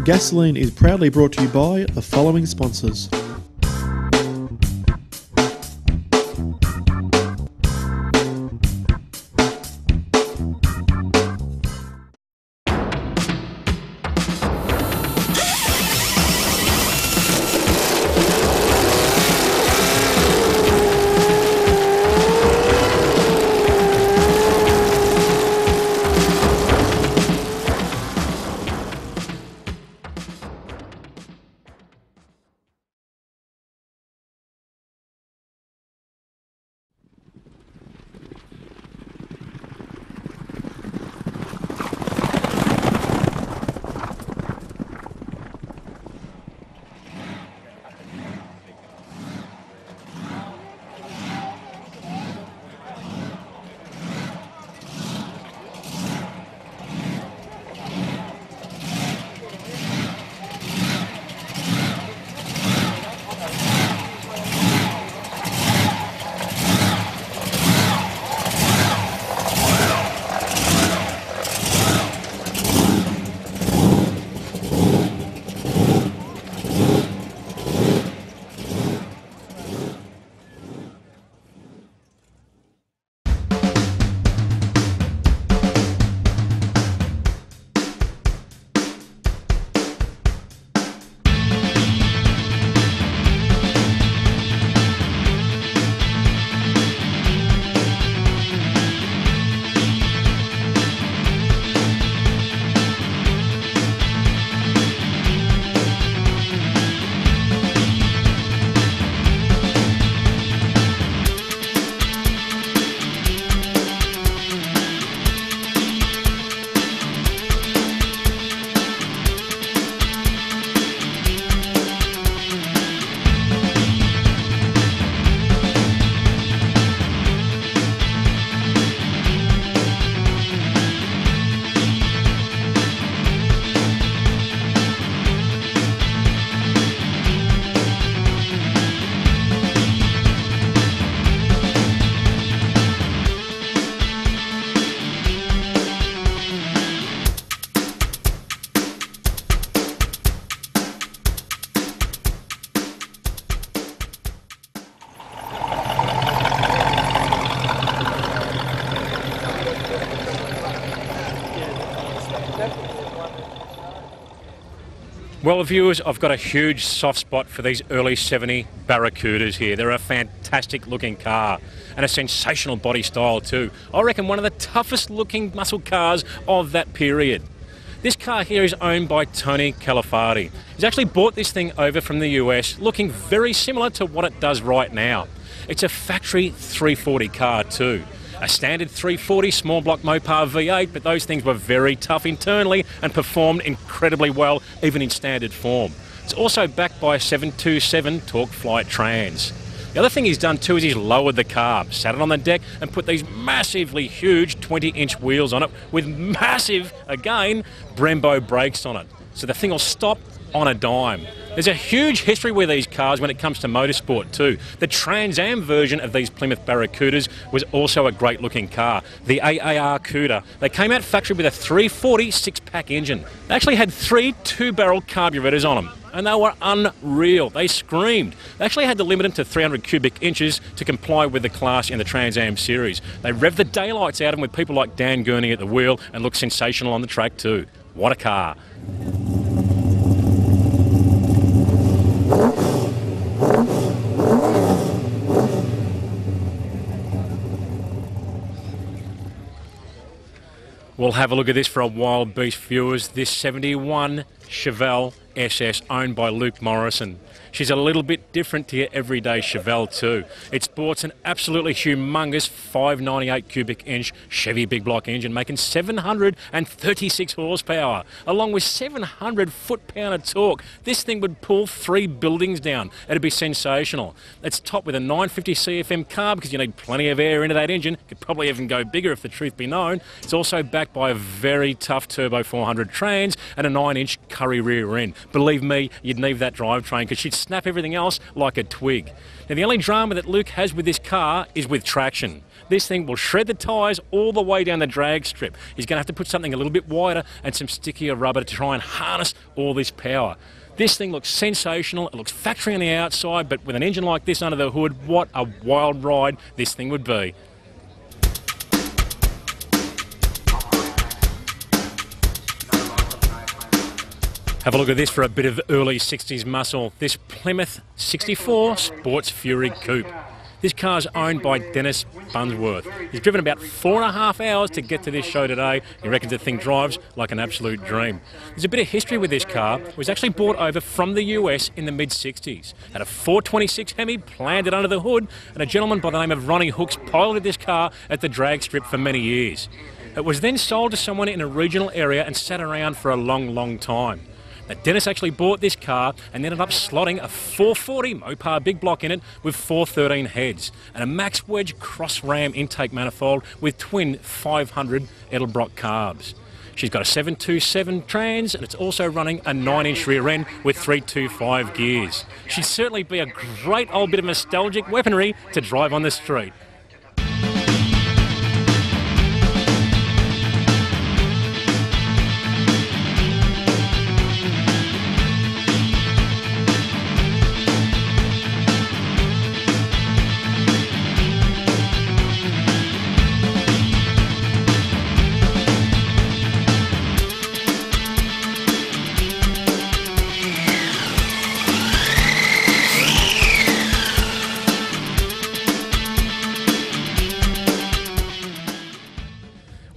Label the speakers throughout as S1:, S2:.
S1: Gasoline is proudly brought to you by the following sponsors.
S2: Well, viewers, I've got a huge soft spot for these early 70 Barracudas here. They're a fantastic looking car and a sensational body style too. I reckon one of the toughest looking muscle cars of that period. This car here is owned by Tony Calafati. He's actually bought this thing over from the US, looking very similar to what it does right now. It's a factory 340 car too. A standard 340 small block Mopar V8, but those things were very tough internally and performed incredibly well, even in standard form. It's also backed by a 727 Torque Flight Trans. The other thing he's done too is he's lowered the car, sat it on the deck and put these massively huge 20-inch wheels on it with massive, again, Brembo brakes on it. So the thing will stop on a dime. There's a huge history with these cars when it comes to motorsport too. The Trans Am version of these Plymouth Barracudas was also a great looking car. The AAR Cuda. They came out factory with a 340 six-pack engine. They actually had 3 two-barrel carburetors on them, and they were unreal. They screamed. They actually had to limit them to 300 cubic inches to comply with the class in the Trans Am series. They revved the daylights out of them with people like Dan Gurney at the wheel and looked sensational on the track too. What a car. We'll have a look at this for a wild beast, viewers. This 71 Chevelle SS owned by Luke Morrison. She's a little bit different to your everyday Chevelle too. It sports an absolutely humongous 598 cubic inch Chevy big block engine making 736 horsepower along with 700 foot-pound of torque. This thing would pull 3 buildings down. It'd be sensational. It's topped with a 950 CFM carb because you need plenty of air into that engine. Could probably even go bigger if the truth be known. It's also backed by a very tough turbo 400 trans and a 9-inch Curry rear end. believe me, you'd need that drivetrain because she'd snap everything else like a twig. Now, the only drama that Luke has with this car is with traction. This thing will shred the tyres all the way down the drag strip. He's going to have to put something a little bit wider and some stickier rubber to try and harness all this power. This thing looks sensational. It looks factory on the outside, but with an engine like this under the hood, what a wild ride this thing would be. Have a look at this for a bit of early 60s muscle. This Plymouth 64 Sports Fury Coupe. This car's owned by Dennis Bunsworth. He's driven about 4.5 hours to get to this show today. He reckons the thing drives like an absolute dream. There's a bit of history with this car. It was actually brought over from the US in the mid-60s. Had a 426 Hemi planted under the hood, and a gentleman by the name of Ronnie Hooks piloted this car at the drag strip for many years. It was then sold to someone in a regional area and sat around for a long, long time. Now, Dennis actually bought this car and ended up slotting a 440 Mopar big block in it with 413 heads and a max wedge cross ram intake manifold with twin 500 Edelbrock carbs. She's got a 727 trans and it's also running a 9-inch rear end with 325 gears. She'd certainly be a great old bit of nostalgic weaponry to drive on the street.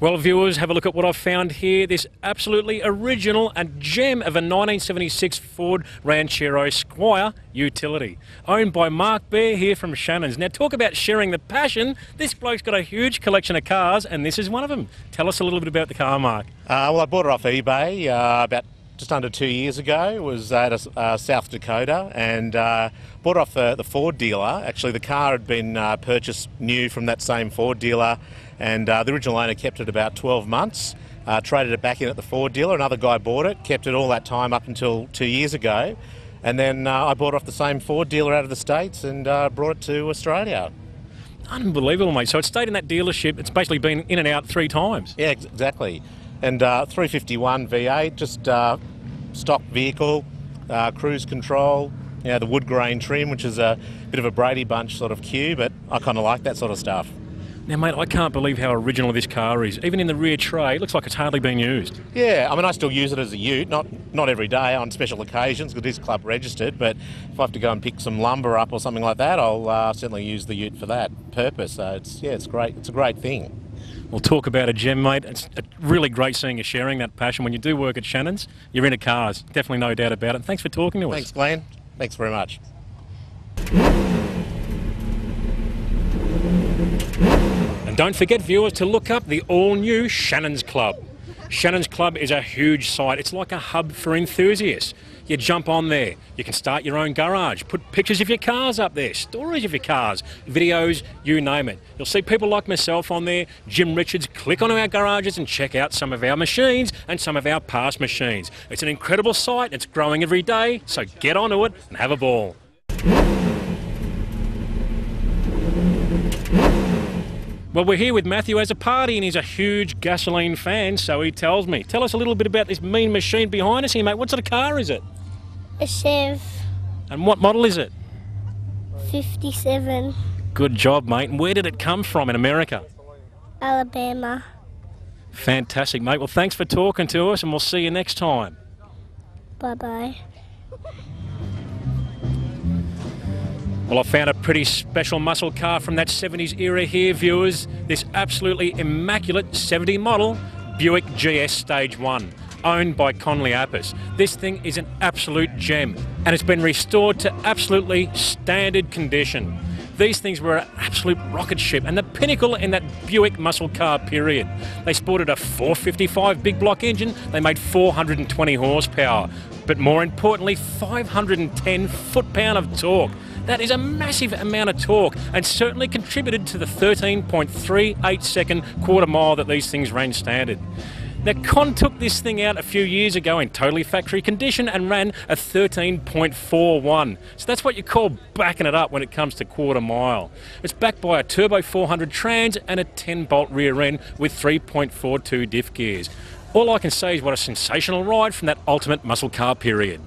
S2: Well, viewers, have a look at what I've found here. This absolutely original and gem of a 1976 Ford Ranchero Squire utility, owned by Mark Bear here from Shannons. Now, talk about sharing the passion. This bloke's got a huge collection of cars, and this is one of them. Tell us a little bit about the car, Mark.
S3: Well, I bought it off eBay about just under 2 years ago. It was at South Dakota, and bought it off the Ford dealer. Actually, the car had been purchased new from that same Ford dealer, and the original owner kept it about 12 months, traded it back in at the Ford dealer. Another guy bought it, kept it all that time up until 2 years ago, and then I bought it off the same Ford dealer out of the States and brought it to Australia.
S2: Unbelievable, mate. So it stayed in that dealership. It's basically been in and out 3 times.
S3: Yeah, exactly. And 351 V8, just stock vehicle, cruise control, you know, the wood grain trim, which is a bit of a Brady Bunch sort of cue, but I kind of like that sort of stuff.
S2: Now, mate, I can't believe how original this car is. Even in the rear tray, it looks like it's hardly been used.
S3: Yeah, I mean, I still use it as a ute, not every day, on special occasions, because it is club registered, but if I have to go and pick some lumber up or something like that, I'll certainly use the ute for that purpose. So it's great. It's a great thing.
S2: We'll talk about a gem, mate. It's really great seeing you sharing that passion. When you do work at Shannons, you're into cars. Definitely no doubt about it. Thanks for talking to us.
S3: Thanks, Glenn. Thanks very much.
S2: And don't forget, viewers, to look up the all-new Shannons Club. Shannons Club is a huge site. It's like a hub for enthusiasts. You jump on there. You can start your own garage, put pictures of your cars up there, stories of your cars, videos, you name it. You'll see people like myself on there, Jim Richards. Click onto our garages and check out some of our machines and some of our past machines. It's an incredible site. It's growing every day, so get onto it and have a ball. Well, we're here with Matthew as a party, and he's a huge Gasolene fan, so he tells me. Tell us a little bit about this mean machine behind us here, mate. What sort of car is it?
S4: A Chev.
S2: And what model is it?
S4: 57.
S2: Good job, mate. And where did it come from in America?
S4: Alabama.
S2: Fantastic, mate. Well, thanks for talking to us, and we'll see you next time.
S4: Bye-bye.
S2: Well, I found a pretty special muscle car from that 70s era here, viewers. This absolutely immaculate 70 model Buick GS Stage 1, owned by Conley Apis. This thing is an absolute gem, and it's been restored to absolutely standard condition. These things were an absolute rocket ship and the pinnacle in that Buick muscle car period. They sported a 455 big block engine. They made 420 horsepower, but more importantly, 510 foot-pound of torque. That is a massive amount of torque and certainly contributed to the 13.38 second quarter mile that these things ran standard. Now, Con took this thing out a few years ago in totally factory condition and ran a 13.41. So that's what you call backing it up when it comes to quarter mile. It's backed by a turbo 400 trans and a 10-bolt rear end with 3.42 diff gears. All I can say is what a sensational ride from that ultimate muscle car period.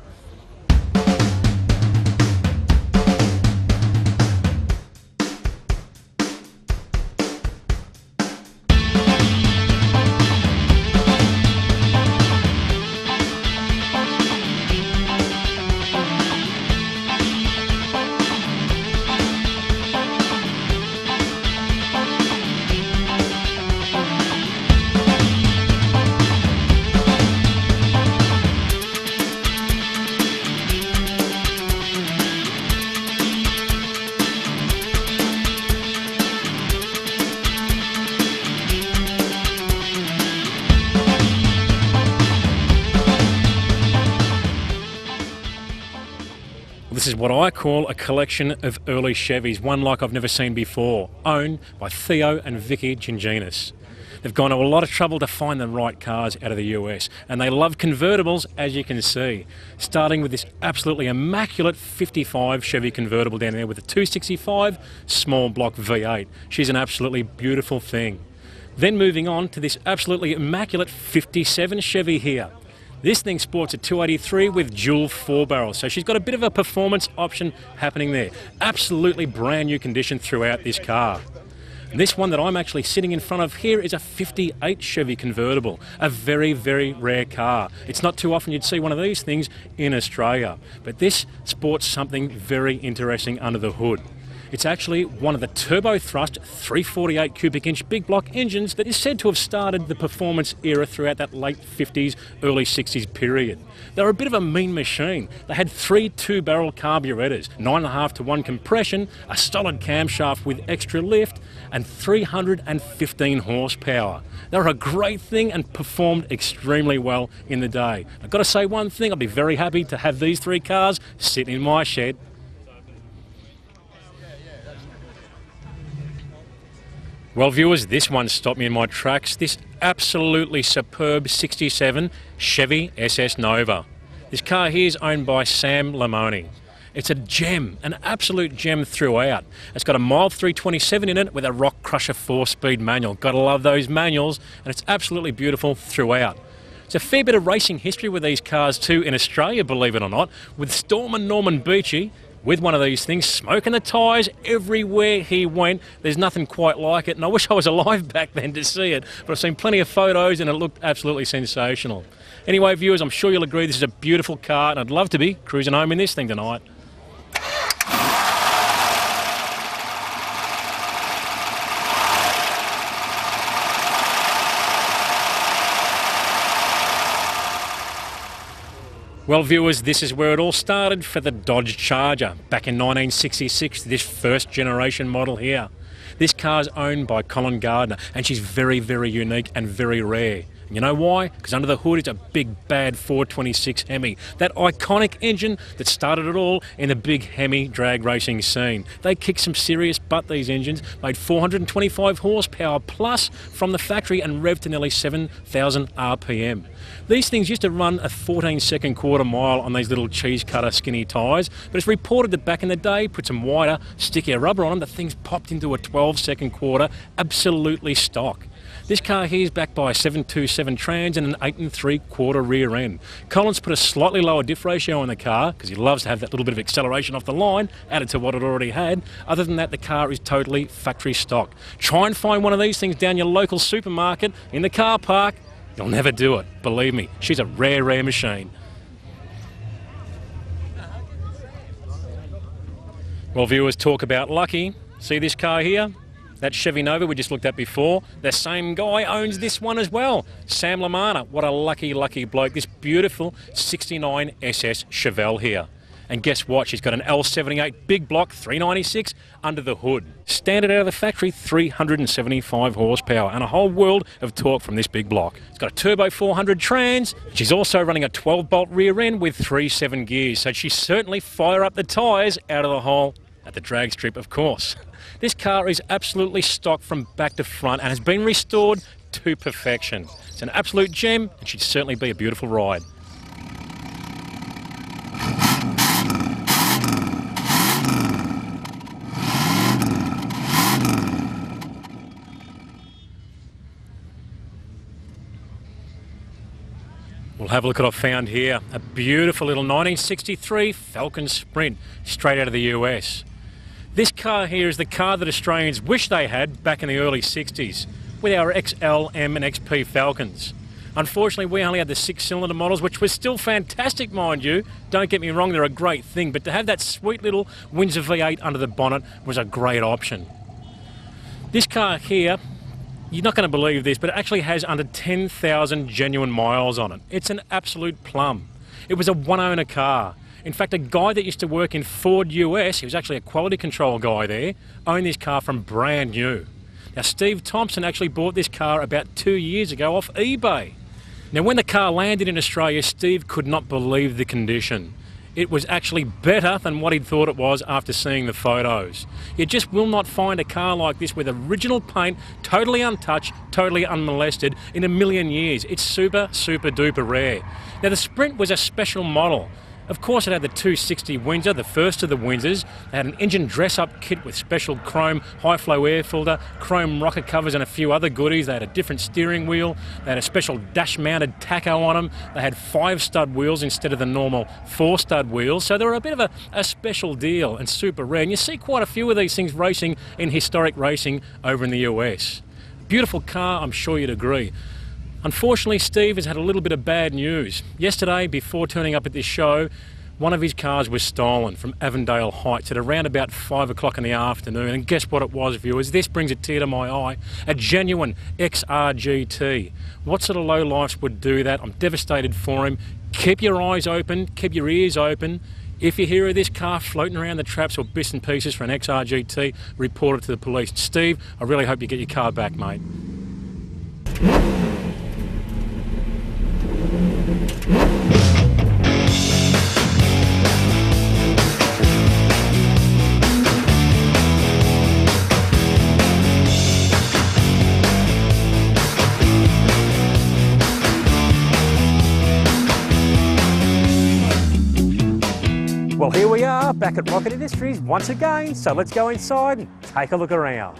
S2: This is what I call a collection of early Chevys, one like I've never seen before, owned by Theo and Vicky Ginginis. They've gone to a lot of trouble to find the right cars out of the US, and they love convertibles, as you can see. Starting with this absolutely immaculate 55 Chevy convertible down there with a 265 small block V8. She's an absolutely beautiful thing. Then moving on to this absolutely immaculate 57 Chevy here. This thing sports a 283 with dual 4-barrels, so she's got a bit of a performance option happening there. Absolutely brand new condition throughout this car. This one that I'm actually sitting in front of here is a 58 Chevy convertible, a very, very rare car. It's not too often you'd see one of these things in Australia, but this sports something very interesting under the hood. It's actually one of the turbo thrust 348 cubic inch big block engines that is said to have started the performance era throughout that late 50s, early 60s period. They were a bit of a mean machine. They had 3 2-barrel carburetors, 9.5 to 1 compression, a solid camshaft with extra lift, and 315 horsepower. They were a great thing and performed extremely well in the day. I've got to say one thing, I'd be very happy to have these 3 cars sit in my shed. Well, viewers, this one stopped me in my tracks. This absolutely superb 67 Chevy SS Nova. This car here is owned by Sam Lamoni. It's a gem, an absolute gem throughout. It's got a mild 327 in it with a Rock Crusher 4-speed manual. Gotta love those manuals, and it's absolutely beautiful throughout. There's a fair bit of racing history with these cars too in Australia, believe it or not, with Storm and Norman Beachy with one of these things, smoking the tyres everywhere he went. There's nothing quite like it, and I wish I was alive back then to see it, but I've seen plenty of photos and it looked absolutely sensational. Anyway, viewers, I'm sure you'll agree this is a beautiful car, and I'd love to be cruising home in this thing tonight. Well, viewers, this is where it all started for the Dodge Charger back in 1966, this first generation model here. This car's owned by Colin Gardner, and she's very, very unique and very rare. And you know why? Because under the hood is a big, bad 426 Hemi, that iconic engine that started it all in the big Hemi drag racing scene. They kicked some serious butt, these engines, made 425 horsepower plus from the factory and revved to nearly 7,000 RPM. These things used to run a 14-second quarter mile on these little cheese cutter skinny tyres, but it's reported that back in the day, put some wider, stickier rubber on them, the things popped into a 12-second quarter, absolutely stock. This car here is backed by a 727 trans and an 8 3/4 rear end. Colin's put a slightly lower diff ratio on the car because he loves to have that little bit of acceleration off the line added to what it already had. Other than that, the car is totally factory stock. Try and find one of these things down your local supermarket in the car park. You'll never do it. Believe me, she's a rare, rare machine. Well, viewers, talk about lucky. See this car here? That Chevy Nova we just looked at before, the same guy owns this one as well. Sam Lamana, what a lucky, lucky bloke. This beautiful 69 SS Chevelle here. And guess what? She's got an L78 big block 396 under the hood. Standard out of the factory, 375 horsepower and a whole world of torque from this big block. It's got a turbo 400 trans. She's also running a 12-bolt rear end with 3/7 gears, so she certainly fire up the tyres out of the hole at the drag strip, of course. This car is absolutely stock from back to front and has been restored to perfection. It's an absolute gem, and should certainly be a beautiful ride. We'll have a look at what I've found here. A beautiful little 1963 Falcon Sprint, straight out of the US. This car here is the car that Australians wish they had back in the early 60s with our XL, M and XP Falcons. Unfortunately, we only had the 6-cylinder models, which was still fantastic, mind you. Don't get me wrong, they're a great thing, but to have that sweet little Windsor V8 under the bonnet was a great option. This car here, you're not going to believe this, but it actually has under 10,000 genuine miles on it. It's an absolute plum. It was a one-owner car. In fact, a guy that used to work in Ford US, he was actually a quality control guy there, owned this car from brand new. Now, Steve Thompson actually bought this car about 2 years ago off eBay. Now, when the car landed in Australia, Steve could not believe the condition. It was actually better than what he'd thought it was after seeing the photos. You just will not find a car like this with original paint, totally untouched, totally unmolested in a million years. It's super, super duper rare. Now, the Sprint was a special model. Of course, it had the 260 Windsor, the first of the Windsors. They had an engine dress-up kit with special chrome high-flow air filter, chrome rocker covers and a few other goodies. They had a different steering wheel. They had a special dash-mounted tacho on them. They had 5-stud wheels instead of the normal 4-stud wheels. So they were a bit of a special deal and super rare. And you see quite a few of these things racing in historic racing over in the US. Beautiful car, I'm sure you'd agree. Unfortunately, Steve has had a little bit of bad news. Yesterday, before turning up at this show, one of his cars was stolen from Avondale Heights at around about 5 o'clock in the afternoon. And guess what it was, viewers? This brings a tear to my eye. A genuine XRGT. What sort of lowlifes would do that? I'm devastated for him. Keep your eyes open, keep your ears open. If you hear of this car floating around the traps or bits and pieces for an XRGT, report it to the police. Steve, I really hope you get your car back, mate. Well, here we are back at Rocket Industries once again, so let's go inside and take a look around.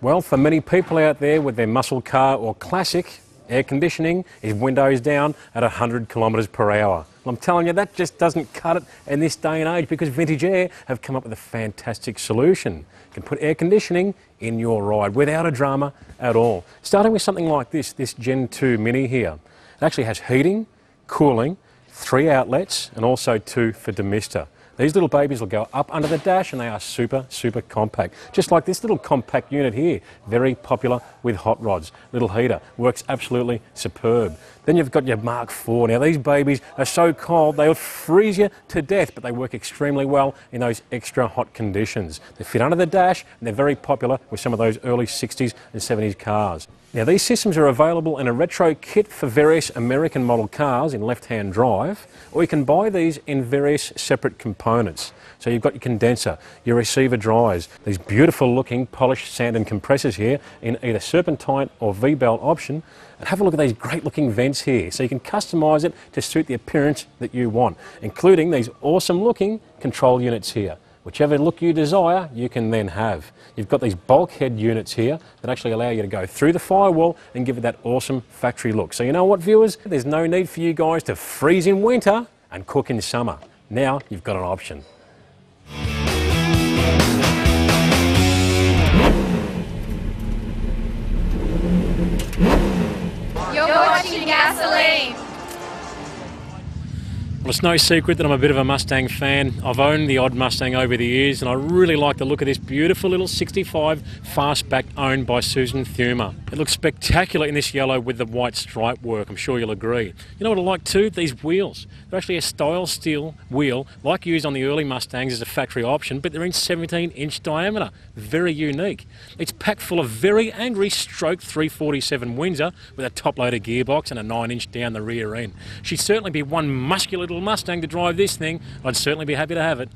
S2: Well, for many people out there with their muscle car or classic, air conditioning is windows down at 100 kilometres per hour. I'm telling you, that just doesn't cut it in this day and age, because Vintage Air have come up with a fantastic solution. You can put air conditioning in your ride without a drama at all. Starting with something like this Gen 2 Mini here. It actually has heating, cooling, 3 outlets and also 2 for demister. These little babies will go up under the dash and they are super, super compact. Just like this little compact unit here, very popular with hot rods. Little heater, works absolutely superb. Then you've got your Mark IV. Now these babies are so cold they will freeze you to death, but they work extremely well in those extra hot conditions. They fit under the dash and they're very popular with some of those early 60s and 70s cars. Now these systems are available in a retro kit for various American model cars in left-hand drive, or you can buy these in various separate components. So you've got your condenser, your receiver dryers, these beautiful looking polished sand and compressors here in either serpentine or V-belt option. And have a look at these great looking vents here, so you can customise it to suit the appearance that you want, including these awesome looking control units here. Whichever look you desire, you can then have. You've got these bulkhead units here that actually allow you to go through the firewall and give it that awesome factory look. So you know what, viewers? There's no need for you guys to freeze in winter and cook in summer. Now you've got an option.
S5: You're watching Gasolene.
S2: Well, it's no secret that I'm a bit of a Mustang fan. I've owned the odd Mustang over the years, and I really like the look of this beautiful little 65 Fastback owned by Susan Thumer. It looks spectacular in this yellow with the white stripe work, I'm sure you'll agree. You know what I like too? These wheels. They're actually a style steel wheel, like used on the early Mustangs as a factory option, but they're in 17-inch diameter. Very unique. It's packed full of very angry stroke 347 Windsor with a top-loader gearbox and a 9-inch down the rear end. She'd certainly be one muscular little Mustang to drive this thing. I'd certainly be happy to have it.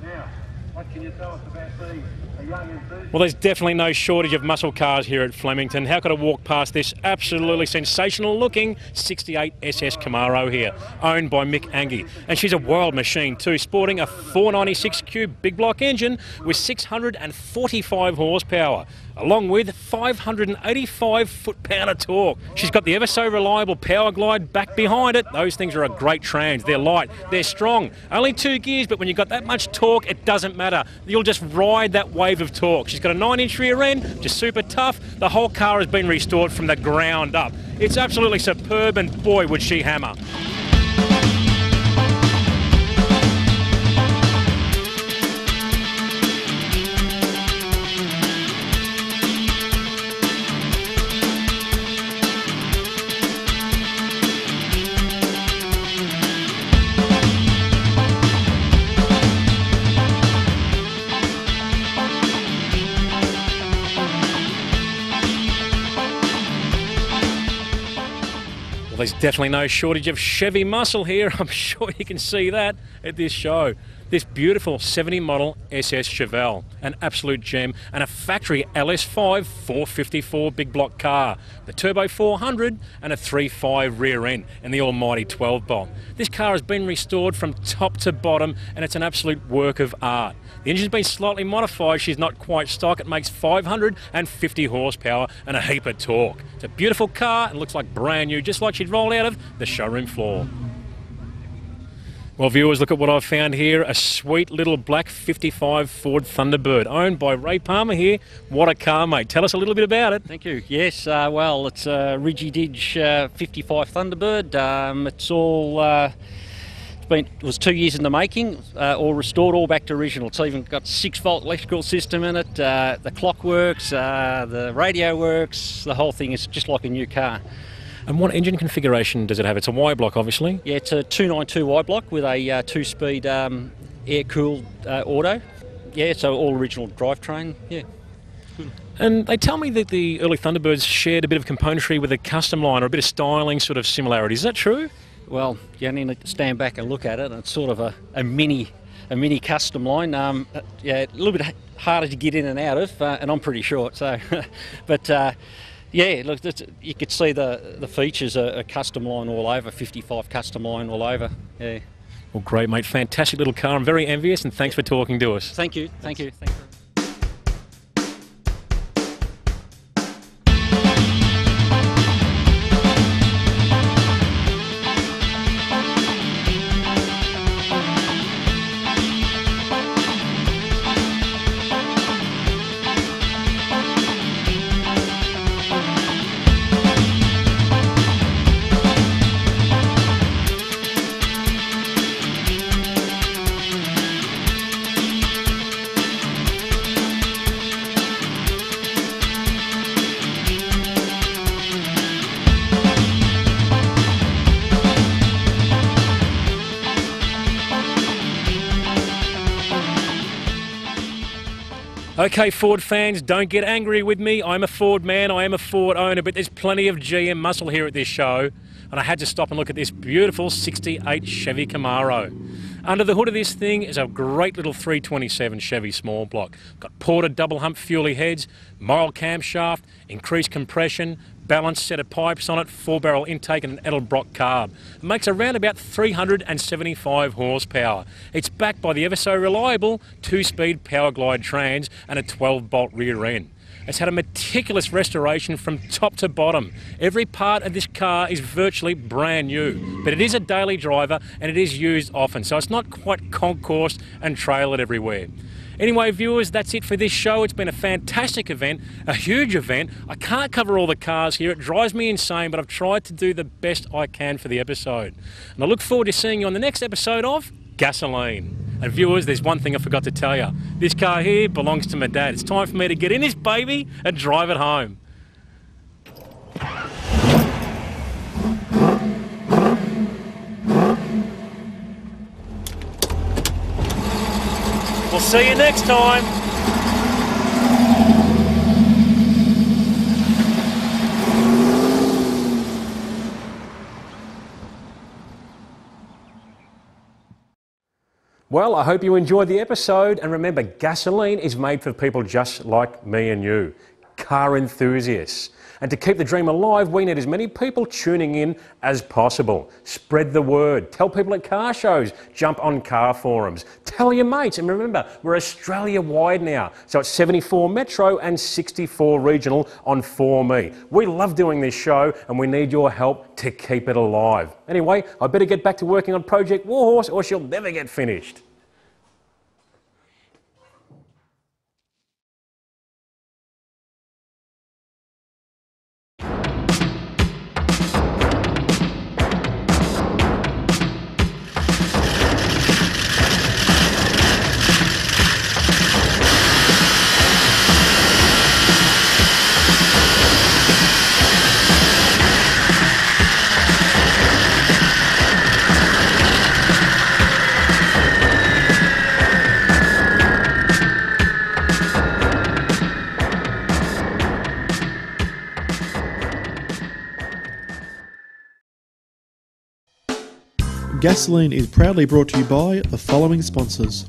S6: Now, what can you tell us about these? Are
S2: Well, there's definitely no shortage of muscle cars here at Flemington. How could I walk past this absolutely sensational looking 68 SS Camaro here, owned by Mick Angie. And she's a wild machine too, sporting a 496 cube big block engine with 645 horsepower, along with 585 foot-pound of torque. She's got the ever so reliable power glide back behind it. Those things are a great trans. They're light, they're strong. Only 2 gears, but when you've got that much torque, it doesn't matter. You'll just ride that wave of torque. She's got a 9-inch rear end, just super tough. The whole car has been restored from the ground up. It's absolutely superb, and boy, would she hammer. Well, there's definitely no shortage of Chevy muscle here. I'm sure you can see that at this show. This beautiful 70 model SS Chevelle, an absolute gem, and a factory LS5 454 big block car, the Turbo 400 and a 3.5 rear end and the almighty 12 bolt. This car has been restored from top to bottom, and it's an absolute work of art. The engine's been slightly modified. She's not quite stock. It makes 550 horsepower and a heap of torque. It's a beautiful car and looks like brand new, just like she'd rolled out of the showroom floor. Well, viewers, look at what I've found here. A sweet little black 55 Ford Thunderbird, owned by Ray Palmer here. What a car, mate. Tell us a little bit about it.
S6: Thank you. Yes, well, it's a Ridgy-Dig 55 Thunderbird. It's all... it was 2 years in the making, all restored, all back to original. It's even got 6-volt electrical system in it. The clock works, the radio works. The whole thing is just like a new car.
S2: And what engine configuration does it have? It's a Y block, obviously.
S6: Yeah, it's a 292 Y block with a 2-speed air-cooled auto. Yeah, so all original drivetrain. Yeah.
S2: And they tell me that the early Thunderbirds shared a bit of componentry with a custom line, or a bit of styling sort of similarity. Is that true?
S6: Well, you only need to stand back and look at it, and it's sort of a mini custom line. Yeah, a little bit harder to get in and out of, and I'm pretty short. So, but yeah, look, you could see the features are a custom line all over, 55 custom line all over. Yeah.
S2: Well, great, mate. Fantastic little car. I'm very envious, and thanks for talking to us.
S6: Thank you. Thank you. Thank you.
S2: Okay, Ford fans, don't get angry with me. I'm a Ford man, I am a Ford owner, but there's plenty of GM muscle here at this show, and I had to stop and look at this beautiful 68 Chevy Camaro. Under the hood of this thing is a great little 327 Chevy small block. Got ported double hump fuelie heads, mild camshaft, increased compression, balanced set of pipes on it, 4-barrel intake and an Edelbrock carb. It makes around about 375 horsepower. It's backed by the ever so reliable 2-speed power glide trans and a 12-bolt rear end. It's had a meticulous restoration from top to bottom. Every part of this car is virtually brand new, but it is a daily driver and it is used often, so it's not quite concourse and trailered everywhere. Anyway, viewers, that's it for this show. It's been a fantastic event, a huge event. I can't cover all the cars here. It drives me insane, but I've tried to do the best I can for the episode. And I look forward to seeing you on the next episode of Gasoline. And viewers, there's one thing I forgot to tell you. This car here belongs to my dad. It's time for me to get in this baby and drive it home. We'll see you next time. Well, I hope you enjoyed the episode, and remember, gasoline is made for people just like me and you, car enthusiasts. And to keep the dream alive, we need as many people tuning in as possible. Spread the word. Tell people at car shows. Jump on car forums. Tell your mates. And remember, we're Australia-wide now. So it's 74 metro and 64 regional on 4Me. We love doing this show, and we need your help to keep it alive. Anyway, I better get back to working on Project Warhorse, or she'll never get finished.
S1: Gasoline is proudly brought to you by the following sponsors: